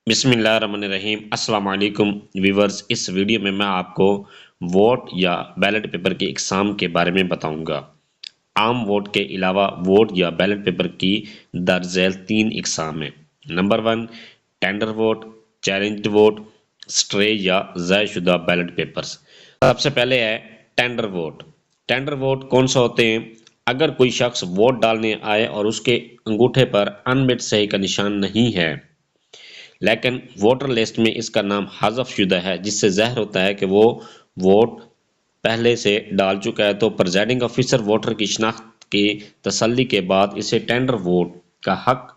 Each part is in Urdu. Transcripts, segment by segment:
بسم اللہ الرحمن الرحیم۔ السلام علیکم ویورز، اس ویڈیو میں آپ کو ووٹ یا بیلٹ پیپر کی اقسام کے بارے میں بتاؤں گا۔ عام ووٹ کے علاوہ ووٹ یا بیلٹ پیپر کی درج ذیل 3 اقسام ہیں۔ Number 1، tender vote, challenged vote, سٹرے یا ضائع شدہ بیلٹ پیپرز۔ سب سے پہلے ہے ٹینڈر ووٹ۔ ٹینڈر ووٹ کون سا ہوتے ہیں؟ اگر کوئی شخص ووٹ ڈالنے آئے اور اس کے انگوٹھے پر انمٹ صحیح کا نشان نہیں ہے، لیکن ووٹر لسٹ میں اس کا نام حذف شدہ ہے، جس سے ظاہر ہوتا ہے کہ وہ ووٹ پہلے سے ڈال چکا ہے، تو پریزائڈنگ آفیسر ووٹر کی شناخت کی تسلی کے بعد اسے ٹینڈر ووٹ کا حق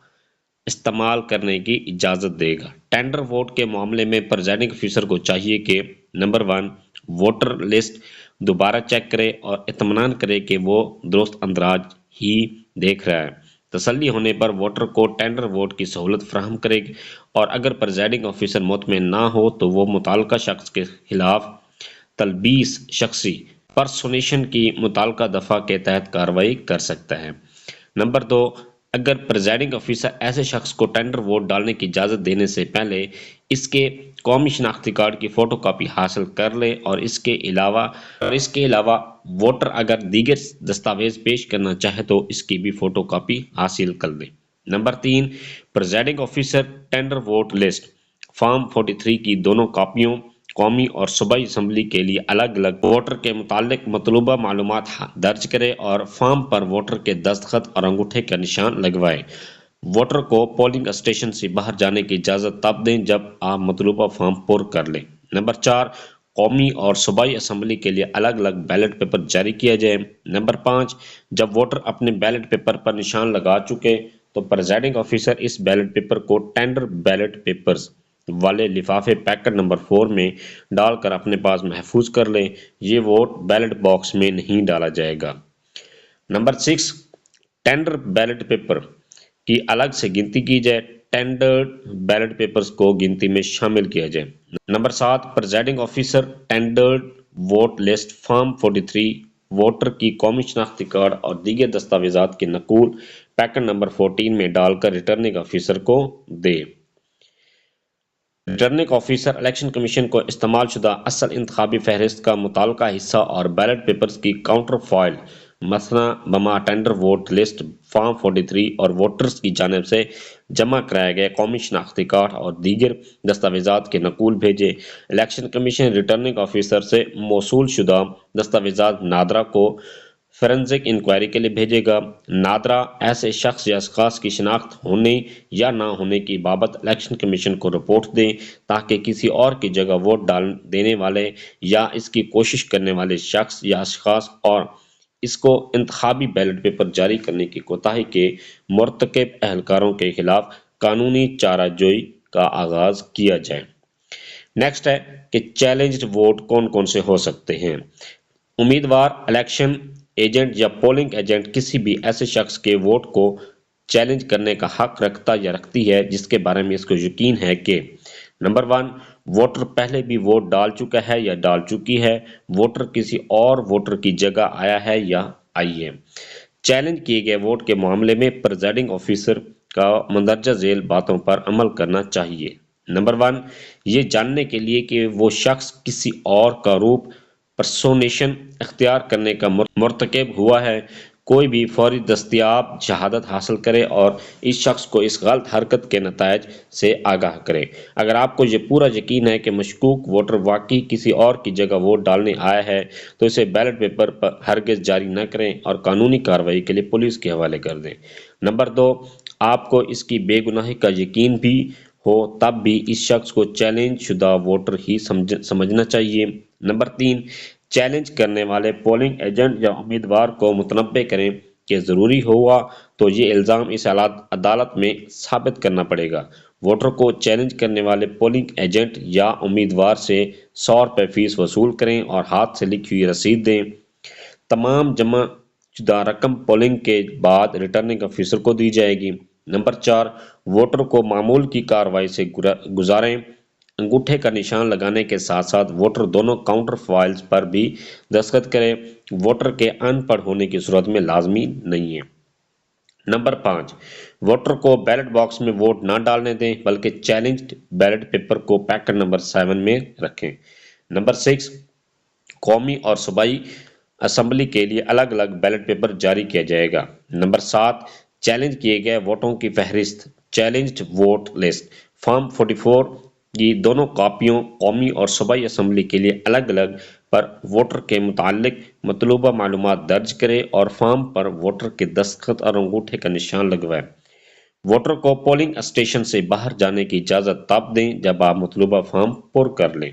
استعمال کرنے کی اجازت دے گا۔ ٹینڈر ووٹ کے معاملے میں پریزائڈنگ آفیسر کو چاہیے کہ نمبر 1، ووٹر لسٹ دوبارہ چیک کرے اور اطمینان کرے کہ وہ درست اندراج ہی دیکھ رہا ہے۔ تسلی ہونے پر ووٹر کو ٹینڈر ووٹ کی سہولت فراہم کرے گی، اور اگر پریزائڈنگ آفیسر مطمئن نہ ہو تو وہ متعلقہ شخص کے خلاف تلبیس شخصی پرسونیشن کی متعلقہ دفعہ کے تحت کارروائی کر سکتا ہے۔ نمبر 2، اگر پریزائڈنگ آفیسر ایسے شخص کو ٹینڈر ووٹ ڈالنے کی اجازت دینے سے پہلے اس کے قومی شناختی کارڈ کی فوٹو کاپی حاصل کر لے، اور اس کے علاوہ ووٹر اگر دیگر دستاویز پیش کرنا چاہے تو اس کی بھی فوٹو کاپی حاصل کر لے۔ Number 3، presiding officer tender vote list form 43 کی دونوں کاپیوں قومی اور صوبائی اسمبلی کے لیے الگ الگ ووٹر کے متعلق مطلوبہ معلومات درج کرے، اور فارم پر ووٹر کے دستخط اور انگوٹھے کا نشان لگوائے۔ ووٹر کو پولنگ اسٹیشن سے باہر جانے کی اجازت تب دیں جب آپ مطلوبہ فارم پر کر لیں۔ نمبر 4، قومی اور صوبائی اسمبلی کے لیے الگ الگ بیلٹ پیپر جاری کیا جائے۔ نمبر 5، جب ووٹر اپنے بیلٹ پیپر پر نشان لگا چکے تو پریزائڈنگ آفیسر اس بیلٹ پیپر کو ٹینڈر بیلٹ پیپرز والے لفافے پیکٹ نمبر 4 میں ڈال کر اپنے پاس محفوظ کر لیں۔ یہ ووٹ بیلٹ باکس میں نہیں ڈالا جائے گا۔ نمبر 6، ٹینڈر بیلٹ پیپر کی الگ سے گنتی کی جائے، ٹینڈر بیلٹ پیپرز کو گنتی میں شامل کیا جائے۔ Number 7، presiding officer tender vote list form 43 voter کی قومی شناختی کارڈ اور دیگر دستاویزات کی نقول پیکٹ نمبر 14 میں ڈال کر ریٹرننگ آفیسر کو دے۔ ریٹرننگ آفیسر الیکشن کمیشن کو استعمال شدہ اصل انتخابی فہرست کا متعلقہ حصہ اور بیلٹ پیپرز کی کاؤنٹر فائل مثنا بما ٹینڈر ووٹ لسٹ فارم 43 اور ووٹرز کی جانب سے جمع کرائے گئے قومی شناختی کارڈ اور دیگر دستاویزات کے نقول بھیجے۔ الیکشن کمیشن ریٹرننگ آفیسر سے موصول شدہ دستاویزات نادرا کو فورنزک انکوائری کے لیے بھیجے گا۔ نادرا ایسے شخص یا اشخاص کی شناخت ہونے یا نہ ہونے کی بابت الیکشن کمیشن کو رپورٹ دیں، تاکہ کسی اور کی جگہ ووٹ ڈال دینے والے یا اس کی کوشش کرنے والے شخص یا اشخاص اور اس کو انتخابی بیلٹ پیپر جاری کرنے کی کوتاہی کے مرتکب اہلکاروں کے خلاف قانونی چارہ جوئی کا آغاز کیا جائے۔ نیکسٹ ہے کہ چیلنجڈ ووٹ کون کون سے ہو سکتے ہیں۔ امیدوار، الیکشن ایجنٹ یا پولنگ ایجنٹ کسی بھی ایسے شخص کے ووٹ کو چیلنج کرنے کا حق رکھتا یا رکھتی ہے جس کے بارے میں اس کو یقین ہے کہ نمبر 1، ووٹر پہلے بھی ووٹ ڈال چکا ہے یا ڈال چکی ہے، ووٹر کسی اور ووٹر کی جگہ آیا ہے یا آئی ہے۔ چیلنج کیے گئے ووٹ کے معاملے میں پریزائڈنگ آفیسر کا مندرجہ ذیل باتوں پر عمل کرنا چاہیے۔ نمبر 1، یہ جاننے کے لیے کہ وہ شخص کسی اور کا روپ پرسونیشن اختیار کرنے کا مرتکب ہوا ہے، کوئی بھی فوری دستیاب شہادت حاصل کرے اور اس شخص کو اس غلط حرکت کے نتائج سے آگاہ کرے۔ اگر آپ کو یہ پورا یقین ہے کہ مشکوک ووٹر واقعی کسی اور کی جگہ ووٹ ڈالنے آیا ہے تو اسے بیلٹ پیپر پر ہرگز جاری نہ کریں اور قانونی کارروائی کے لیے پولیس کے حوالے کر دیں۔ نمبر 2، آپ کو اس کی بے گناہی کا یقین بھی ہو تب بھی اس شخص کو چیلنج شدہ ووٹر ہی سمجھنا چاہیے۔ نمبر 3، چیلنج کرنے والے پولنگ ایجنٹ یا امیدوار کو متنبہ کریں کہ ضروری ہوا تو یہ الزام اس عدالت میں ثابت کرنا پڑے گا۔ ووٹر کو چیلنج کرنے والے پولنگ ایجنٹ یا امیدوار سے 100 روپے فیس وصول کریں اور ہاتھ سے لکھی ہوئی رسید دیں۔ تمام جمع شدہ رقم پولنگ کے بعد ریٹرننگ آفیسر کو دی جائے گی۔ نمبر 4، ووٹر کو معمول کی کارروائی سے گزاریں۔ انگوٹھے کا نشان لگانے کے ساتھ ساتھ ووٹر دونوں کاؤنٹر فائلز پر بھی دستخط کرے، ووٹر کے ان پڑھ ہونے کی صورت میں لازمی نہیں ہے۔ نمبر 5، ووٹر کو بیلٹ باکس میں ووٹ نہ ڈالنے دیں بلکہ چیلنجڈ بیلٹ پیپر کو پیکٹ نمبر 7 میں رکھیں۔ نمبر 6، قومی اور صوبائی اسمبلی کے لیے الگ الگ بیلٹ پیپر جاری کیا جائے گا۔ نمبر 7، چیلنج کیے گئے ووٹوں کی فہرست چیلنجڈ ووٹ لسٹ فارم 44 کی دونوں کاپیوں قومی اور صوبائی اسمبلی کے لیے الگ الگ پر ووٹر کے متعلق مطلوبہ معلومات درج کرے اور فارم پر ووٹر کے دستخط اور انگوٹھے کا نشان لگوائے۔ ووٹر کو پولنگ اسٹیشن سے باہر جانے کی اجازت تب دیں جب آپ مطلوبہ فارم پر کر لیں۔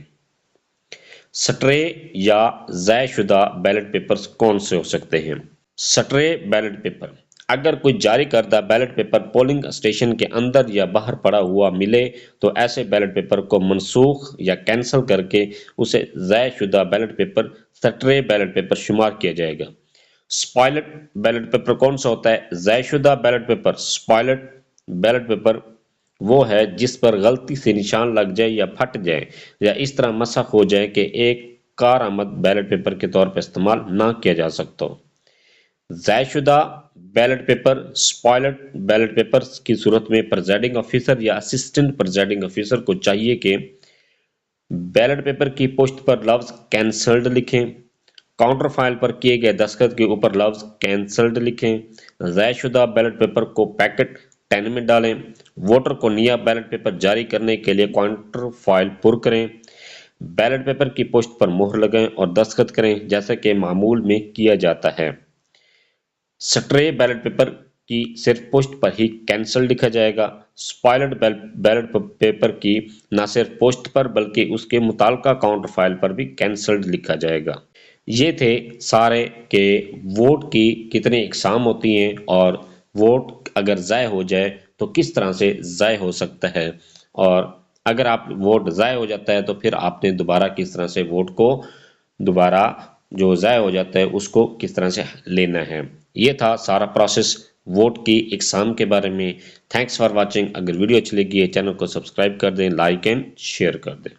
سٹرے یا ضائع شدہ بیلٹ پیپرز کون سے ہو سکتے ہیں؟ سٹرے بیلٹ پیپر، اگر کوئی جاری کردہ بیلٹ پیپر پولنگ اسٹیشن کے اندر یا باہر پڑا ہوا ملے تو ایسے بیلٹ پیپر کو منسوخ یا کینسل کر کے اسے ضائع شدہ بیلٹ پیپر سٹرے بیلٹ پیپر شمار کیا جائے گا۔ سپائلٹ بیلٹ پیپر کون سا ہوتا ہے؟ ضائع شدہ بیلٹ پیپر سپائلٹ بیلٹ پیپر وہ ہے جس پر غلطی سے نشان لگ جائے یا پھٹ جائے یا اس طرح مسخ ہو جائے کہ ایک کارآمد بیلٹ پیپر کے طور پر استعمال نہ کیا جا سکتا ہو۔ ضائع شدہ بیلٹ پیپر سپائلٹ بیلٹ پیپر کی صورت میں پریزائڈنگ آفیسر یا اسسٹنٹ پریزائڈنگ آفیسر کو چاہیے کہ بیلٹ پیپر کی پشت پر لفظ کینسلڈ لکھیں، کاؤنٹر فائل پر کیے گئے دستخط کے اوپر لفظ کینسلڈ لکھیں۔ ضائع شدہ بیلٹ پیپر کو پیکٹ 10 میں ڈالیں۔ ووٹر کو نیا بیلٹ پیپر جاری کرنے کے لیے کاؤنٹر فائل پر کریں۔ بیلٹ پیپر کی پشت پر مہر لگائیں اور دستخط کریں جیسا کہ معمول میں کیا جاتا ہے۔ سٹرے بیلٹ پیپر کی صرف پشت پر ہی کینسل لکھا جائے گا۔ سپائلٹ بیلٹ پیپر کی نہ صرف پشت پر بلکہ اس کے متعلقہ کاؤنٹر فائل پر بھی کینسلڈ لکھا جائے گا۔ یہ تھے سارے کہ ووٹ کی کتنی اقسام ہوتی ہیں اور ووٹ اگر ضائع ہو جائے تو کس طرح سے ضائع ہو سکتا ہے، اور اگر آپ ووٹ ضائع ہو جاتا ہے تو پھر آپ نے دوبارہ کس طرح سے ووٹ کو دوبارہ جو ضائع ہو جاتا ہے اس کو کس طرح سے لینا ہے۔ یہ تھا سارا پروسیس ووٹ کی اقسام کے بارے میں۔ Thanks for watching. اگر ویڈیو اچھی لگی ہے چینل کو سبسکرائب کر دیں، لائک اینڈ شیئر کر دیں۔